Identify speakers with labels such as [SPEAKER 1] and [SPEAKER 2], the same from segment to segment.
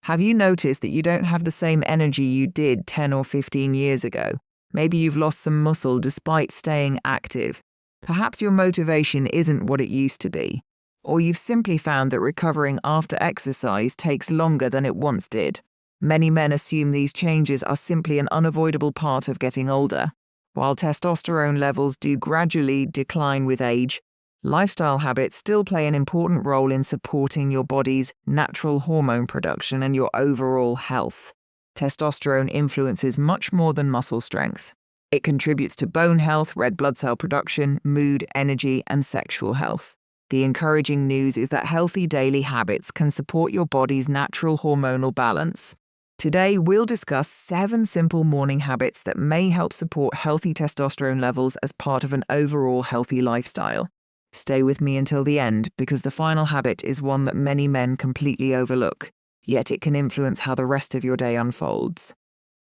[SPEAKER 1] Have you noticed that you don't have the same energy you did 10 or 15 years ago? Maybe you've lost some muscle despite staying active. Perhaps your motivation isn't what it used to be. Or you've simply found that recovering after exercise takes longer than it once did. Many men assume these changes are simply an unavoidable part of getting older. While testosterone levels do gradually decline with age, lifestyle habits still play an important role in supporting your body's natural hormone production and your overall health. Testosterone influences much more than muscle strength. It contributes to bone health, red blood cell production, mood, energy, and sexual health. The encouraging news is that healthy daily habits can support your body's natural hormonal balance. Today, we'll discuss 7 simple morning habits that may help support healthy testosterone levels as part of an overall healthy lifestyle. Stay with me until the end because the final habit is one that many men completely overlook, yet it can influence how the rest of your day unfolds.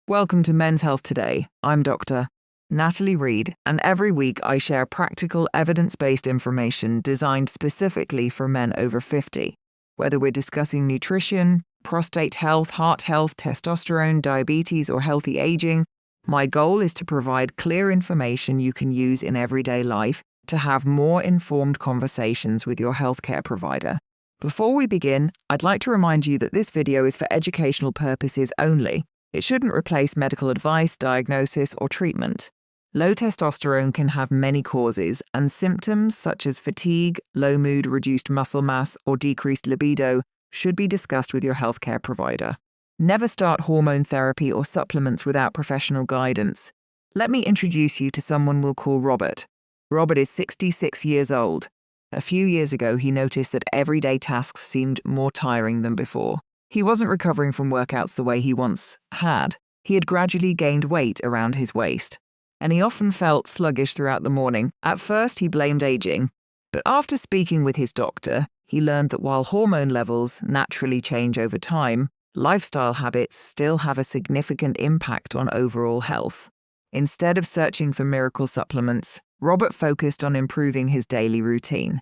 [SPEAKER 1] Welcome to Men's Health Today. I'm Dr. Natalie Reed, and every week I share practical, evidence-based information designed specifically for men over 50. Whether we're discussing nutrition, prostate health, heart health, testosterone, diabetes, or healthy aging, my goal is to provide clear information you can use in everyday life to have more informed conversations with your healthcare provider. Before we begin, I'd like to remind you that this video is for educational purposes only. It shouldn't replace medical advice, diagnosis, or treatment. Low testosterone can have many causes, and symptoms such as fatigue, low mood, reduced muscle mass, or decreased libido should be discussed with your healthcare provider. Never start hormone therapy or supplements without professional guidance. Let me introduce you to someone we'll call Robert. Robert is 66 years old. A few years ago, he noticed that everyday tasks seemed more tiring than before. He wasn't recovering from workouts the way he once had. He had gradually gained weight around his waist, and he often felt sluggish throughout the morning. At first, he blamed aging, but after speaking with his doctor, he learned that while hormone levels naturally change over time, lifestyle habits still have a significant impact on overall health. Instead of searching for miracle supplements, Robert focused on improving his daily routine.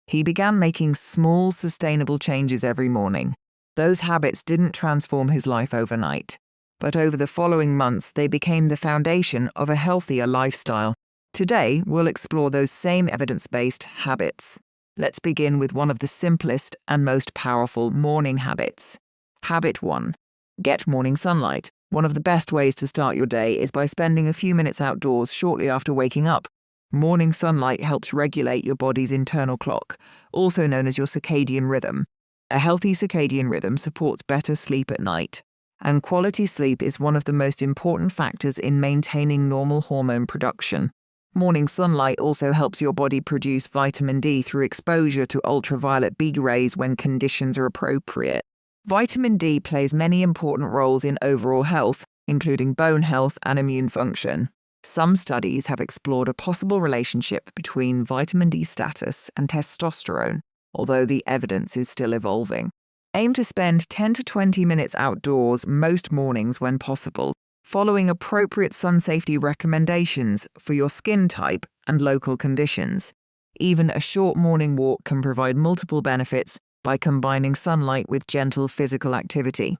[SPEAKER 1] He began making small, sustainable changes every morning. Those habits didn't transform his life overnight, but over the following months, they became the foundation of a healthier lifestyle. Today, we'll explore those same evidence-based habits. Let's begin with one of the simplest and most powerful morning habits. Habit 1. Get morning sunlight. One of the best ways to start your day is by spending a few minutes outdoors shortly after waking up. Morning sunlight helps regulate your body's internal clock, also known as your circadian rhythm. A healthy circadian rhythm supports better sleep at night, and quality sleep is one of the most important factors in maintaining normal hormone production. Morning sunlight also helps your body produce vitamin D through exposure to ultraviolet B rays when conditions are appropriate. Vitamin D plays many important roles in overall health, including bone health and immune function. Some studies have explored a possible relationship between vitamin D status and testosterone, although the evidence is still evolving. Aim to spend 10 to 20 minutes outdoors most mornings when possible, following appropriate sun safety recommendations for your skin type and local conditions. Even a short morning walk can provide multiple benefits by combining sunlight with gentle physical activity.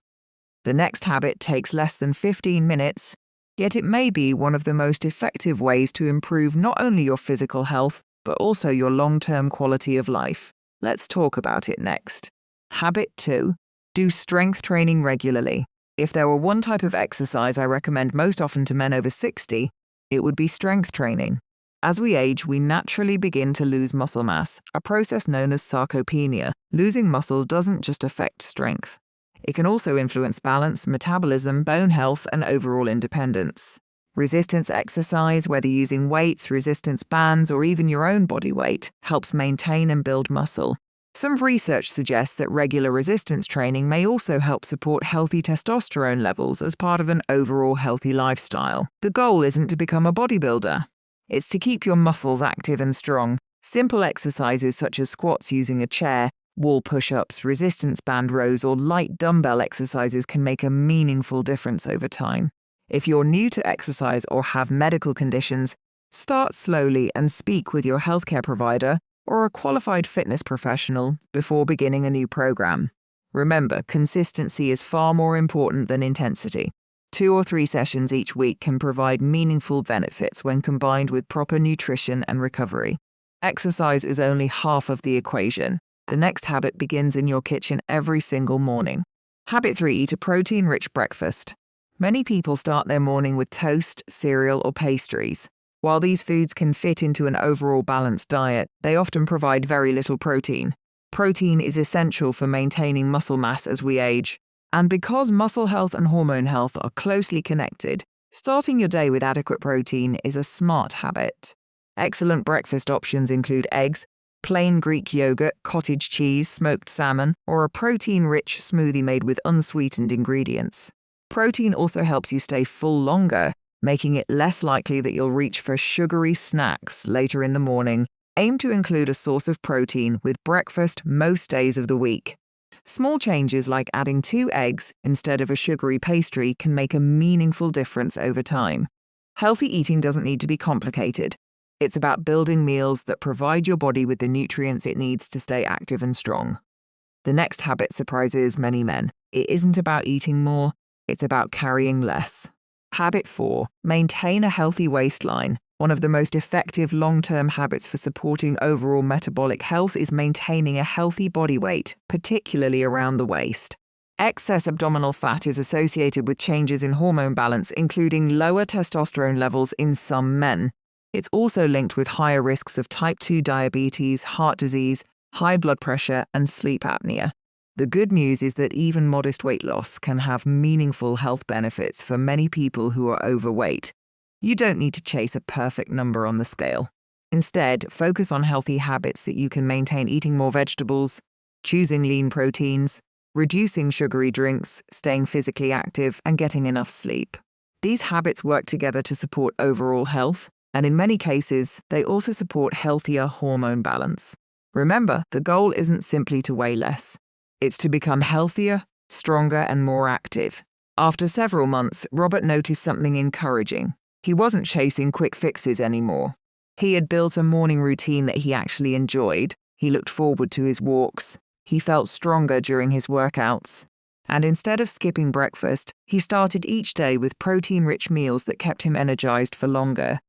[SPEAKER 1] The next habit takes less than 15 minutes, yet it may be one of the most effective ways to improve not only your physical health, but also your long-term quality of life. Let's talk about it next. Habit 2. Do strength training regularly. If there were one type of exercise I recommend most often to men over 60, it would be strength training. As we age, we naturally begin to lose muscle mass, a process known as sarcopenia. Losing muscle doesn't just affect strength. It can also influence balance, metabolism, bone health, and overall independence. Resistance exercise, whether using weights, resistance bands, or even your own body weight, helps maintain and build muscle. Some research suggests that regular resistance training may also help support healthy testosterone levels as part of an overall healthy lifestyle. The goal isn't to become a bodybuilder. It's to keep your muscles active and strong. Simple exercises such as squats using a chair, wall push-ups, resistance band rows, or light dumbbell exercises can make a meaningful difference over time. If you're new to exercise or have medical conditions, start slowly and speak with your healthcare provider or a qualified fitness professional before beginning a new program. Remember, consistency is far more important than intensity. 2 or 3 sessions each week can provide meaningful benefits when combined with proper nutrition and recovery. Exercise is only half of the equation. The next habit begins in your kitchen every single morning. Habit 3. Eat a protein-rich breakfast. Many people start their morning with toast, cereal, or pastries. While these foods can fit into an overall balanced diet, they often provide very little protein. Protein is essential for maintaining muscle mass as we age. And because muscle health and hormone health are closely connected, starting your day with adequate protein is a smart habit. Excellent breakfast options include eggs, plain Greek yogurt, cottage cheese, smoked salmon, or a protein-rich smoothie made with unsweetened ingredients. Protein also helps you stay full longer, making it less likely that you'll reach for sugary snacks later in the morning. Aim to include a source of protein with breakfast most days of the week. Small changes like adding 2 eggs instead of a sugary pastry can make a meaningful difference over time. Healthy eating doesn't need to be complicated. It's about building meals that provide your body with the nutrients it needs to stay active and strong. The next habit surprises many men. It isn't about eating more, it's about carrying less. Habit 4. Maintain a healthy waistline. One of the most effective long-term habits for supporting overall metabolic health is maintaining a healthy body weight, particularly around the waist. Excess abdominal fat is associated with changes in hormone balance, including lower testosterone levels in some men. It's also linked with higher risks of type 2 diabetes, heart disease, high blood pressure, and sleep apnea. The good news is that even modest weight loss can have meaningful health benefits for many people who are overweight. You don't need to chase a perfect number on the scale. Instead, focus on healthy habits that you can maintain: eating more vegetables, choosing lean proteins, reducing sugary drinks, staying physically active, and getting enough sleep. These habits work together to support overall health, and in many cases, they also support healthier hormone balance. Remember, the goal isn't simply to weigh less. It's to become healthier, stronger, and more active. After several months, Robert noticed something encouraging. He wasn't chasing quick fixes anymore. He had built a morning routine that he actually enjoyed. He looked forward to his walks. He felt stronger during his workouts. And instead of skipping breakfast, he started each day with protein-rich meals that kept him energized for longer.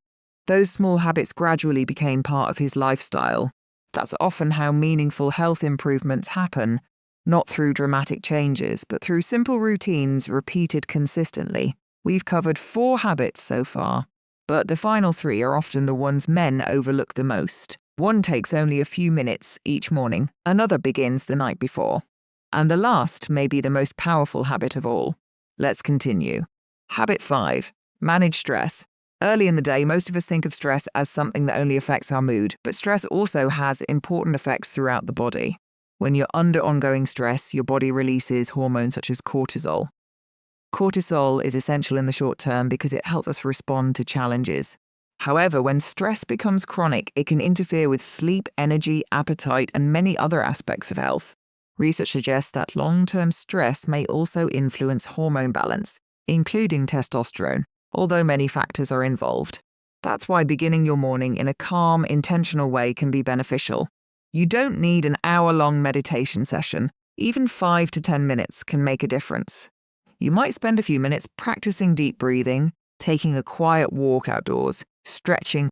[SPEAKER 1] Those small habits gradually became part of his lifestyle. That's often how meaningful health improvements happen, not through dramatic changes, but through simple routines repeated consistently. We've covered 4 habits so far, but the final 3 are often the ones men overlook the most. One takes only a few minutes each morning, another begins the night before, and the last may be the most powerful habit of all. Let's continue. Habit 5. Manage stress. Early in the day, most of us think of stress as something that only affects our mood, but stress also has important effects throughout the body. When you're under ongoing stress, your body releases hormones such as cortisol. Cortisol is essential in the short term because it helps us respond to challenges. However, when stress becomes chronic, it can interfere with sleep, energy, appetite, and many other aspects of health. Research suggests that long-term stress may also influence hormone balance, including testosterone, although many factors are involved. That's why beginning your morning in a calm, intentional way can be beneficial. You don't need an hour-long meditation session. Even 5 to 10 minutes can make a difference. You might spend a few minutes practicing deep breathing, taking a quiet walk outdoors, stretching,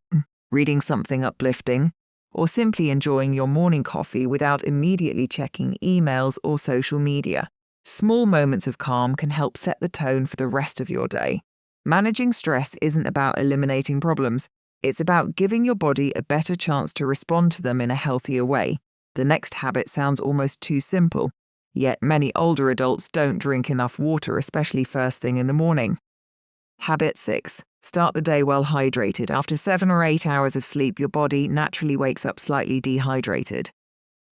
[SPEAKER 1] reading something uplifting, or simply enjoying your morning coffee without immediately checking emails or social media. Small moments of calm can help set the tone for the rest of your day. Managing stress isn't about eliminating problems. It's about giving your body a better chance to respond to them in a healthier way. The next habit sounds almost too simple. Yet many older adults don't drink enough water, especially first thing in the morning. Habit 6. Start the day well hydrated. After 7 or 8 hours of sleep, your body naturally wakes up slightly dehydrated.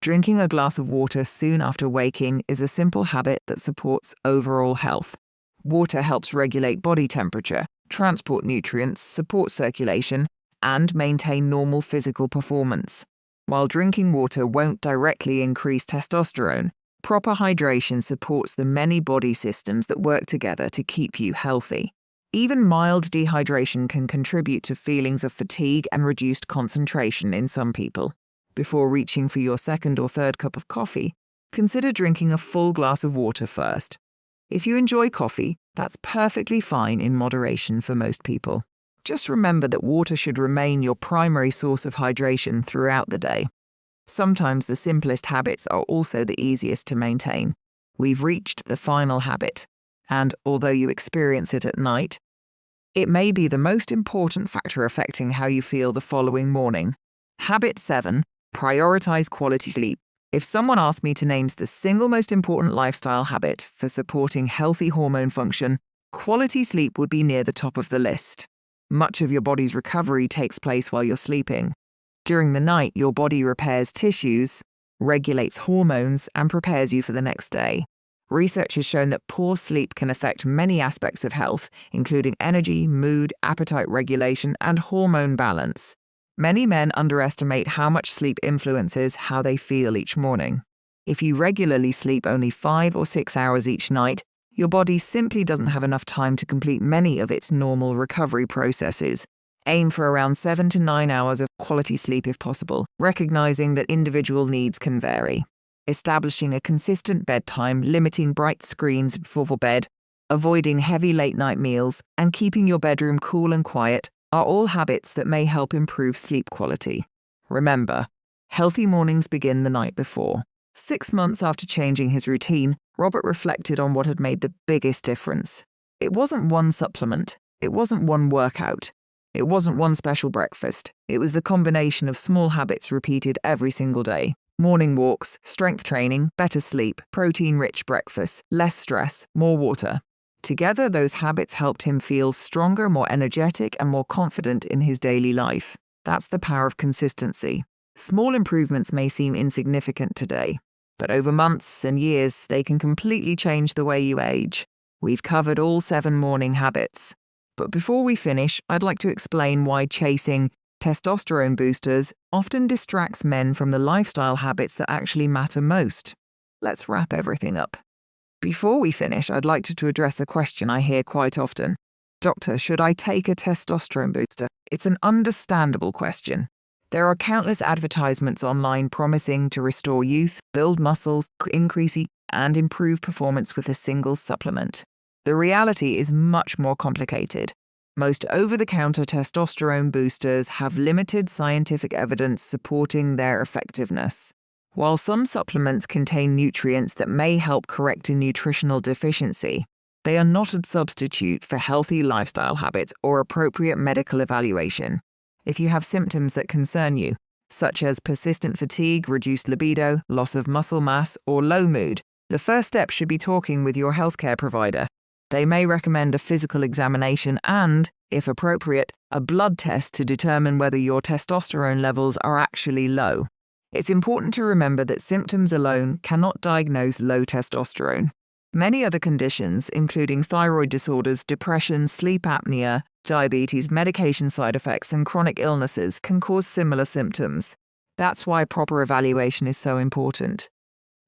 [SPEAKER 1] Drinking a glass of water soon after waking is a simple habit that supports overall health. Water helps regulate body temperature, transport nutrients, support circulation, and maintain normal physical performance. While drinking water won't directly increase testosterone, proper hydration supports the many body systems that work together to keep you healthy. Even mild dehydration can contribute to feelings of fatigue and reduced concentration in some people. Before reaching for your second or third cup of coffee, Consider drinking a full glass of water first. If you enjoy coffee, that's perfectly fine in moderation for most people. Just remember that water should remain your primary source of hydration throughout the day. Sometimes the simplest habits are also the easiest to maintain. We've reached the final habit, and although you experience it at night, it may be the most important factor affecting how you feel the following morning. Habit 7. Prioritize quality sleep. If someone asked me to name the single most important lifestyle habit for supporting healthy hormone function, quality sleep would be near the top of the list. Much of your body's recovery takes place while you're sleeping. During the night, your body repairs tissues, regulates hormones, and prepares you for the next day. Research has shown that poor sleep can affect many aspects of health, including energy, mood, appetite regulation, and hormone balance. Many men underestimate how much sleep influences how they feel each morning. If you regularly sleep only 5 or 6 hours each night, your body simply doesn't have enough time to complete many of its normal recovery processes. Aim for around 7 to 9 hours of quality sleep if possible, recognizing that individual needs can vary. Establishing a consistent bedtime, limiting bright screens before bed, avoiding heavy late-night meals, and keeping your bedroom cool and quiet are all habits that may help improve sleep quality. Remember, healthy mornings begin the night before. 6 months after changing his routine, Robert reflected on what had made the biggest difference. It wasn't one supplement. It wasn't one workout. It wasn't one special breakfast. It was the combination of small habits repeated every single day. Morning walks, strength training, better sleep, protein-rich breakfast, less stress, more water. Together, those habits helped him feel stronger, more energetic, and more confident in his daily life. That's the power of consistency. Small improvements may seem insignificant today, but over months and years, they can completely change the way you age. We've covered all 7 morning habits. But before we finish, I'd like to explain why chasing testosterone boosters often distracts men from the lifestyle habits that actually matter most. Let's wrap everything up. Before we finish, I'd like to address a question I hear quite often. Doctor, should I take a testosterone booster? It's an understandable question. There are countless advertisements online promising to restore youth, build muscles, increase and improve performance with a single supplement. The reality is much more complicated. Most over-the-counter testosterone boosters have limited scientific evidence supporting their effectiveness. While some supplements contain nutrients that may help correct a nutritional deficiency, they are not a substitute for healthy lifestyle habits or appropriate medical evaluation. If you have symptoms that concern you, such as persistent fatigue, reduced libido, loss of muscle mass, or low mood, the first step should be talking with your healthcare provider. They may recommend a physical examination and, if appropriate, a blood test to determine whether your testosterone levels are actually low. It's important to remember that symptoms alone cannot diagnose low testosterone. Many other conditions, including thyroid disorders, depression, sleep apnea, diabetes, medication side effects, and chronic illnesses, can cause similar symptoms. That's why proper evaluation is so important.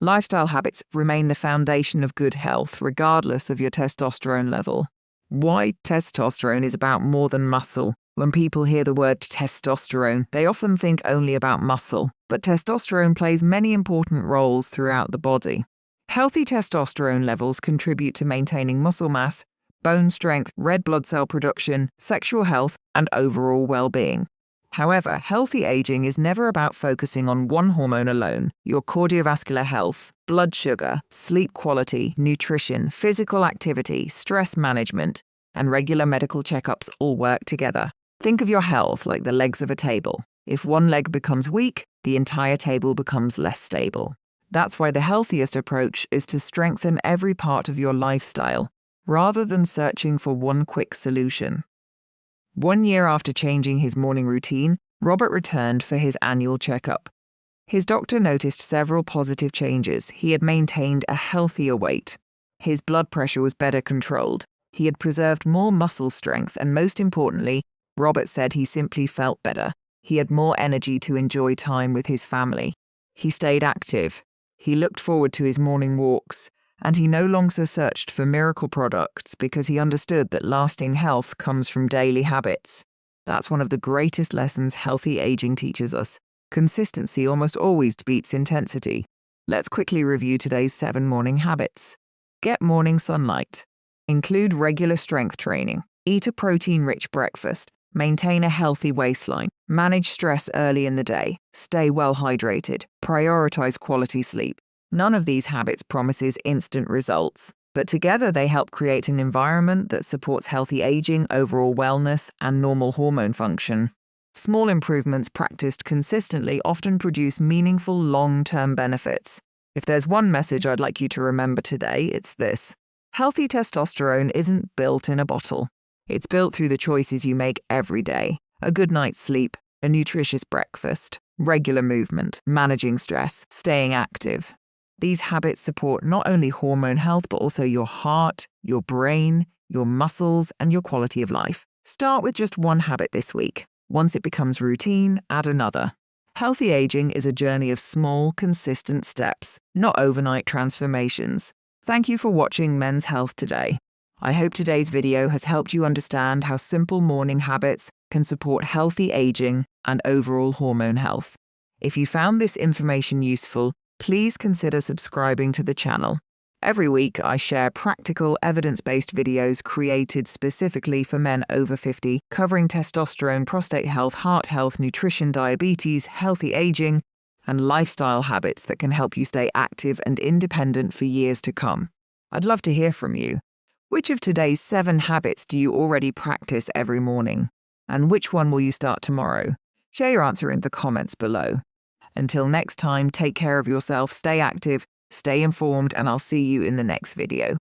[SPEAKER 1] Lifestyle habits remain the foundation of good health, regardless of your testosterone level. Why testosterone is about more than muscle. When people hear the word testosterone, they often think only about muscle, but testosterone plays many important roles throughout the body. Healthy testosterone levels contribute to maintaining muscle mass, bone strength, red blood cell production, sexual health, and overall well-being. However, healthy aging is never about focusing on one hormone alone. Your cardiovascular health, blood sugar, sleep quality, nutrition, physical activity, stress management, and regular medical checkups all work together. Think of your health like the legs of a table. If one leg becomes weak, the entire table becomes less stable. That's why the healthiest approach is to strengthen every part of your lifestyle, rather than searching for one quick solution. 1 year after changing his morning routine, Robert returned for his annual checkup. His doctor noticed several positive changes. He had maintained a healthier weight. His blood pressure was better controlled. He had preserved more muscle strength, and most importantly, Robert said he simply felt better. He had more energy to enjoy time with his family. He stayed active. He looked forward to his morning walks, and he no longer searched for miracle products because he understood that lasting health comes from daily habits. That's one of the greatest lessons healthy aging teaches us. Consistency almost always beats intensity. Let's quickly review today's 7 morning habits. Get morning sunlight. Include regular strength training. Eat a protein-rich breakfast. Maintain a healthy waistline. Manage stress early in the day. Stay well hydrated. Prioritize quality sleep. None of these habits promises instant results, but together they help create an environment that supports healthy aging, overall wellness, and normal hormone function. Small improvements practiced consistently often produce meaningful long-term benefits. If there's one message I'd like you to remember today, it's this. Healthy testosterone isn't built in a bottle. It's built through the choices you make every day. A good night's sleep, a nutritious breakfast, regular movement, managing stress, staying active. These habits support not only hormone health, but also your heart, your brain, your muscles, and your quality of life. Start with just one habit this week. Once it becomes routine, add another. Healthy aging is a journey of small, consistent steps, not overnight transformations. Thank you for watching Men's Health Today. I hope today's video has helped you understand how simple morning habits can support healthy aging and overall hormone health. If you found this information useful, please consider subscribing to the channel. Every week, I share practical, evidence-based videos created specifically for men over 50, covering testosterone, prostate health, heart health, nutrition, diabetes, healthy aging, and lifestyle habits that can help you stay active and independent for years to come. I'd love to hear from you. Which of today's 7 habits do you already practice every morning? And which one will you start tomorrow? Share your answer in the comments below. Until next time, take care of yourself, stay active, stay informed, and I'll see you in the next video.